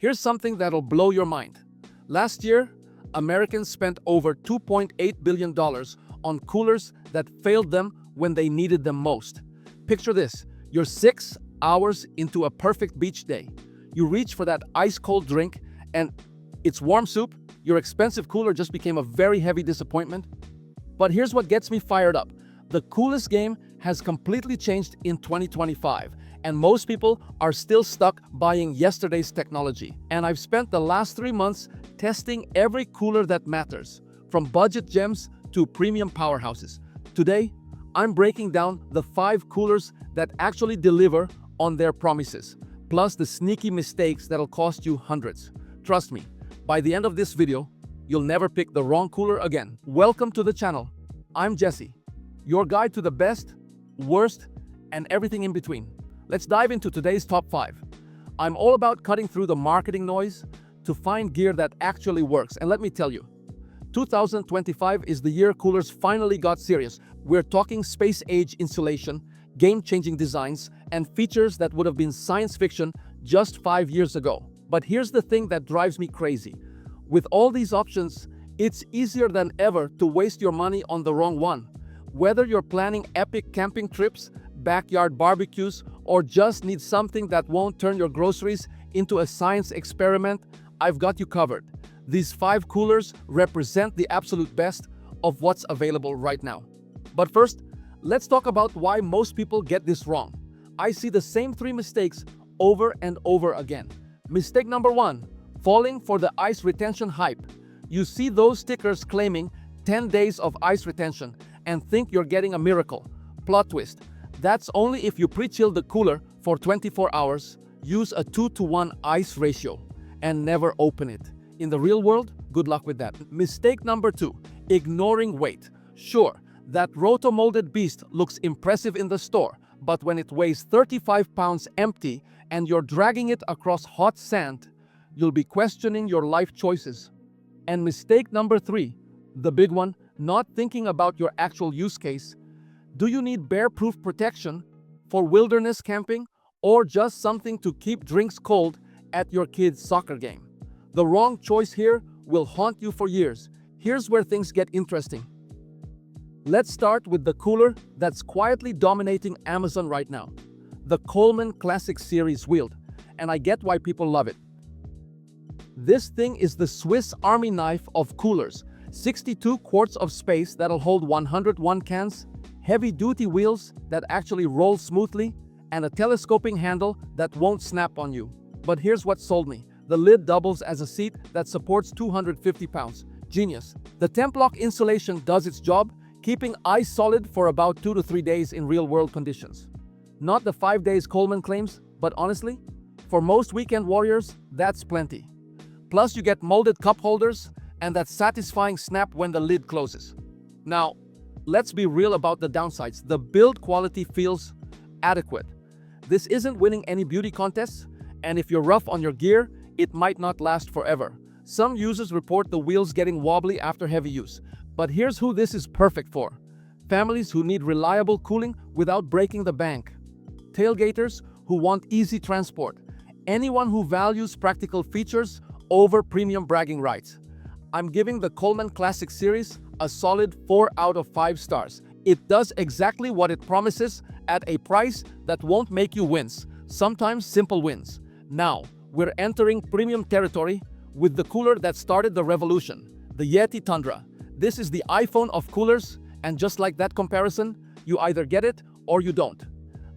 Here's something that'll blow your mind. Last year, Americans spent over $2.8 billion on coolers that failed them when they needed them most. Picture this, you're 6 hours into a perfect beach day. You reach for that ice-cold drink and it's warm soup. Your expensive cooler just became a very heavy disappointment. But here's what gets me fired up. The coolest game has completely changed in 2025, and most people are still stuck buying yesterday's technology. And I've spent the last 3 months testing every cooler that matters, from budget gems to premium powerhouses. Today, I'm breaking down the 5 coolers that actually deliver on their promises, plus the sneaky mistakes that'll cost you hundreds. Trust me, by the end of this video, you'll never pick the wrong cooler again. Welcome to the channel. I'm Jesse, your guide to the best, worst, and everything in between. Let's dive into today's top 5. I'm all about cutting through the marketing noise to find gear that actually works. And let me tell you, 2025 is the year coolers finally got serious. We're talking space-age insulation, game-changing designs, and features that would have been science fiction just 5 years ago. But here's the thing that drives me crazy. With all these options, it's easier than ever to waste your money on the wrong one. Whether you're planning epic camping trips, backyard barbecues, or just need something that won't turn your groceries into a science experiment, I've got you covered. These 5 coolers represent the absolute best of what's available right now. But first, let's talk about why most people get this wrong. I see the same 3 mistakes over and over again. Mistake number 1, falling for the ice retention hype. You see those stickers claiming 10 days of ice retention and think you're getting a miracle. Plot twist, that's only if you pre-chill the cooler for 24 hours, use a 2-to-1 ice ratio, and never open it. In the real world, good luck with that. Mistake number 2, ignoring weight. Sure, that roto-molded beast looks impressive in the store, but when it weighs 35 pounds empty and you're dragging it across hot sand, you'll be questioning your life choices. And mistake number 3, the big one, not thinking about your actual use case. Do you need bear-proof protection for wilderness camping or just something to keep drinks cold at your kid's soccer game? The wrong choice here will haunt you for years. Here's where things get interesting. Let's start with the cooler that's quietly dominating Amazon right now. The Coleman Classic Series Wheeled, and I get why people love it. This thing is the Swiss Army knife of coolers. 62 quarts of space that'll hold 101 cans, heavy-duty wheels that actually roll smoothly, and a telescoping handle that won't snap on you. But here's what sold me. The lid doubles as a seat that supports 250 pounds. Genius. The Templock insulation does its job, keeping ice solid for about 2 to 3 days in real-world conditions. Not the 5 days Coleman claims, but honestly, for most weekend warriors, that's plenty. Plus, you get molded cup holders and that satisfying snap when the lid closes. Now, let's be real about the downsides. The build quality feels adequate. This isn't winning any beauty contests, and if you're rough on your gear, it might not last forever. Some users report the wheels getting wobbly after heavy use. But here's who this is perfect for. Families who need reliable cooling without breaking the bank. Tailgaters who want easy transport. Anyone who values practical features over premium bragging rights. I'm giving the Coleman Classic Series a solid 4 out of 5 stars. It does exactly what it promises at a price that won't make you wince. Sometimes simple wins. Now, we're entering premium territory with the cooler that started the revolution, the Yeti Tundra. This is the iPhone of coolers, and just like that comparison, you either get it or you don't.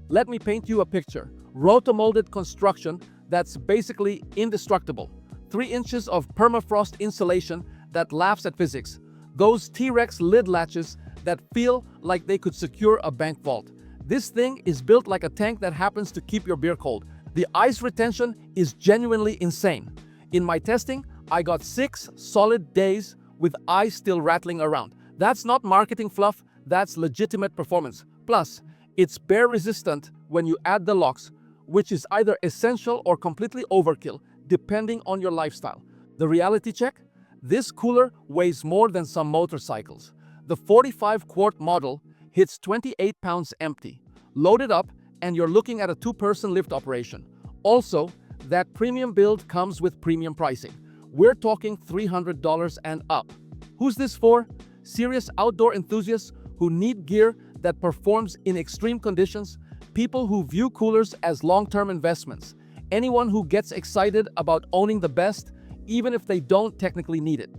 Let me paint you a picture. Roto-molded construction that's basically indestructible. 3 inches of permafrost insulation that laughs at physics. Those T-Rex lid latches that feel like they could secure a bank vault. This thing is built like a tank that happens to keep your beer cold. The ice retention is genuinely insane. In my testing, I got 6 solid days with ice still rattling around. That's not marketing fluff, that's legitimate performance. Plus, it's bear resistant when you add the locks, which is either essential or completely overkill, depending on your lifestyle. The reality check? This cooler weighs more than some motorcycles. The 45-quart model hits 28 pounds empty. Load it up, and you're looking at a 2-person lift operation. Also, That premium build comes with premium pricing. We're talking $300 and up. Who's this for? Serious outdoor enthusiasts who need gear that performs in extreme conditions, people who view coolers as long-term investments, anyone who gets excited about owning the best, even if they don't technically need it.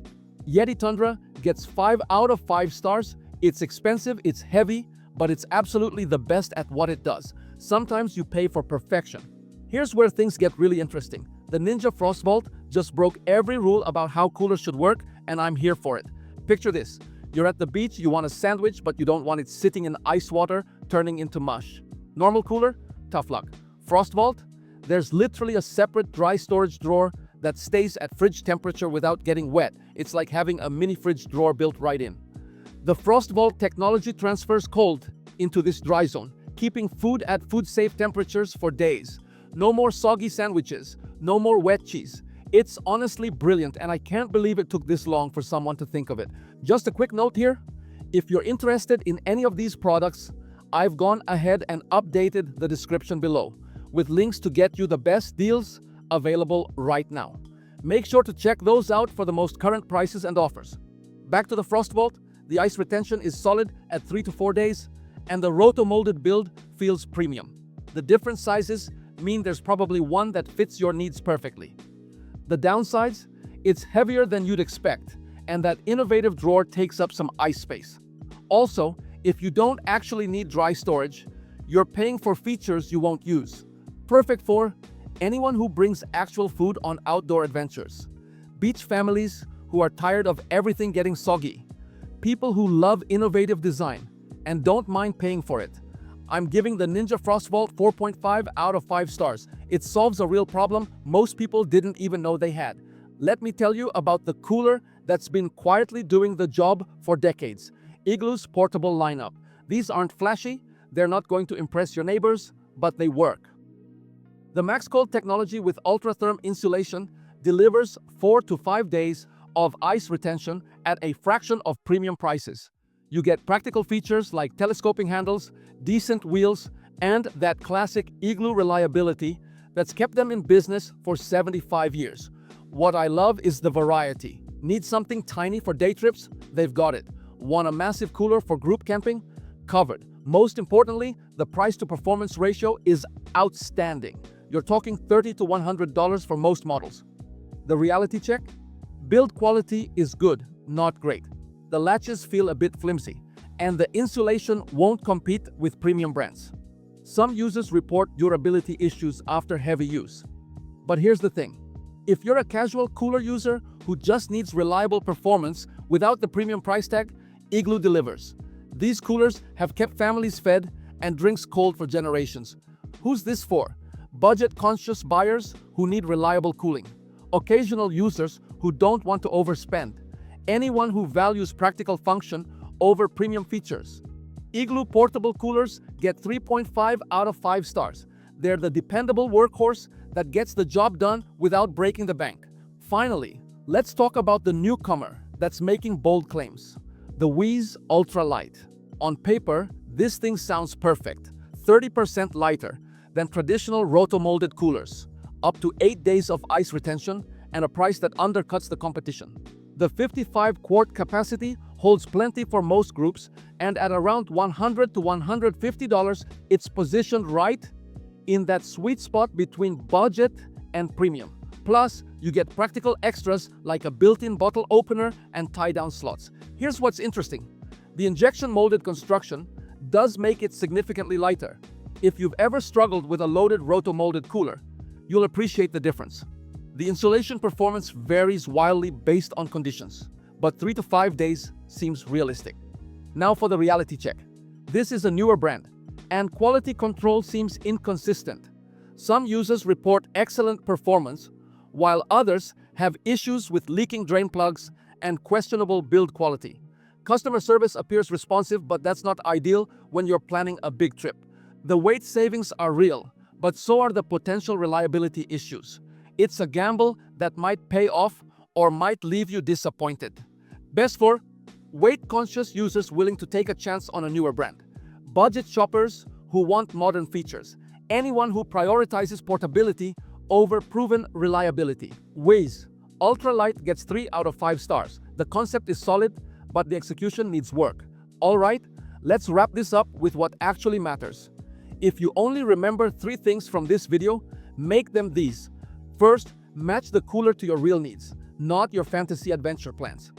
Yeti Tundra gets 5 out of 5 stars. It's expensive, it's heavy, but it's absolutely the best at what it does. Sometimes you pay for perfection. Here's where things get really interesting. The Ninja Frostvault just broke every rule about how coolers should work, and I'm here for it. Picture this. You're at the beach, you want a sandwich, but you don't want it sitting in ice water, turning into mush. Normal cooler? Tough luck. Frostvault? There's literally a separate dry storage drawer that stays at fridge temperature without getting wet. It's like having a mini fridge drawer built right in. The Frostvault technology transfers cold into this dry zone, keeping food at food-safe temperatures for days. No more soggy sandwiches, no more wet cheese. It's honestly brilliant, and I can't believe it took this long for someone to think of it. Just a quick note here, if you're interested in any of these products, I've gone ahead and updated the description below with links to get you the best deals available right now. Make sure to check those out for the most current prices and offers. Back to the Frostvault, the ice retention is solid at 3 to 4 days, and the roto-molded build feels premium. The different sizes mean there's probably one that fits your needs perfectly. The downsides? It's heavier than you'd expect, and that innovative drawer takes up some ice space. Also, if you don't actually need dry storage, you're paying for features you won't use. Perfect for anyone who brings actual food on outdoor adventures, beach families who are tired of everything getting soggy, people who love innovative design and don't mind paying for it. I'm giving the Ninja Frostvault 4.5 out of 5 stars. It solves a real problem most people didn't even know they had. Let me tell you about the cooler that's been quietly doing the job for decades. Igloo's portable lineup. These aren't flashy, they're not going to impress your neighbors, but they work. The MaxCold technology with ultra-therm insulation delivers 4 to 5 days of ice retention at a fraction of premium prices. You get practical features like telescoping handles, decent wheels, and that classic Igloo reliability that's kept them in business for 75 years. What I love is the variety. Need something tiny for day trips? They've got it. Want a massive cooler for group camping? Covered. Most importantly, the price-to-performance ratio is outstanding. You're talking $30 to $100 for most models. The reality check? Build quality is good, not great. The latches feel a bit flimsy, and the insulation won't compete with premium brands. Some users report durability issues after heavy use. But here's the thing. If you're a casual cooler user who just needs reliable performance without the premium price tag, Igloo delivers. These coolers have kept families fed and drinks cold for generations. Who's this for? Budget-conscious buyers who need reliable cooling. Occasional users who don't want to overspend. Anyone who values practical function over premium features. Igloo portable coolers get 3.5 out of 5 stars. They're the dependable workhorse that gets the job done without breaking the bank. Finally, let's talk about the newcomer that's making bold claims. The Wheeze Ultralight. On paper, this thing sounds perfect. 30% lighter than traditional roto-molded coolers. Up to 8 days of ice retention and a price that undercuts the competition. The 55-quart capacity holds plenty for most groups, and at around $100 to $150, it's positioned right in that sweet spot between budget and premium. Plus, you get practical extras like a built-in bottle opener and tie-down slots. Here's what's interesting. The injection-molded construction does make it significantly lighter. If you've ever struggled with a loaded roto-molded cooler, you'll appreciate the difference. The insulation performance varies wildly based on conditions, but 3 to 5 days seems realistic. Now for the reality check. This is a newer brand, and quality control seems inconsistent. Some users report excellent performance, while others have issues with leaking drain plugs and questionable build quality. Customer service appears responsive, but that's not ideal when you're planning a big trip. The weight savings are real, but so are the potential reliability issues. It's a gamble that might pay off or might leave you disappointed. Best for weight-conscious users willing to take a chance on a newer brand, budget shoppers who want modern features, anyone who prioritizes portability over proven reliability. Ways. Ultralight gets 3 out of 5 stars. The concept is solid, but the execution needs work. Alright, let's wrap this up with what actually matters. If you only remember 3 things from this video, make them these. First, match the cooler to your real needs, not your fantasy adventure plans.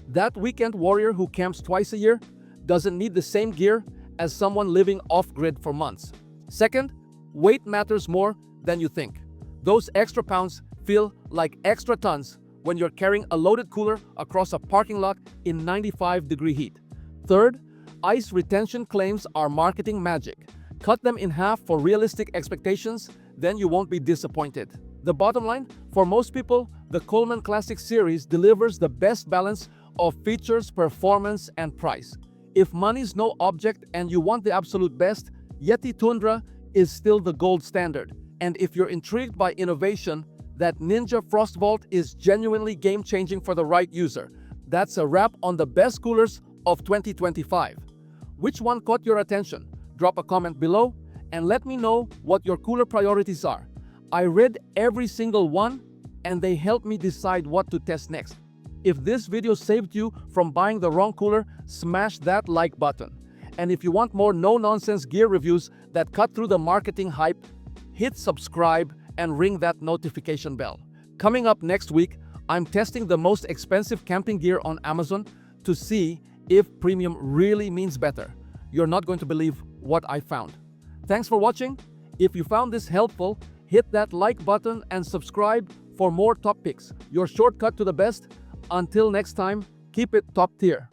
That weekend warrior who camps twice a year doesn't need the same gear as someone living off-grid for months. Second, weight matters more than you think. Those extra pounds feel like extra tons when you're carrying a loaded cooler across a parking lot in 95-degree heat. Third, ice retention claims are marketing magic. Cut them in half for realistic expectations, then you won't be disappointed. The bottom line, for most people, the Coleman Classic Series delivers the best balance of features, performance, and price. If money's no object and you want the absolute best, Yeti Tundra is still the gold standard. And if you're intrigued by innovation, that Ninja Frostvault is genuinely game-changing for the right user. That's a wrap on the best coolers of 2025. Which one caught your attention? Drop a comment below and let me know what your cooler priorities are. I read every single one and they helped me decide what to test next. If this video saved you from buying the wrong cooler, smash that like button. And if you want more no-nonsense gear reviews that cut through the marketing hype, hit subscribe and ring that notification bell. Coming up next week, I'm testing the most expensive camping gear on Amazon to see if premium really means better. You're not going to believe what I found. Thanks for watching. If you found this helpful, hit that like button and subscribe for more top picks. Your shortcut to the best. Until next time, keep it top tier.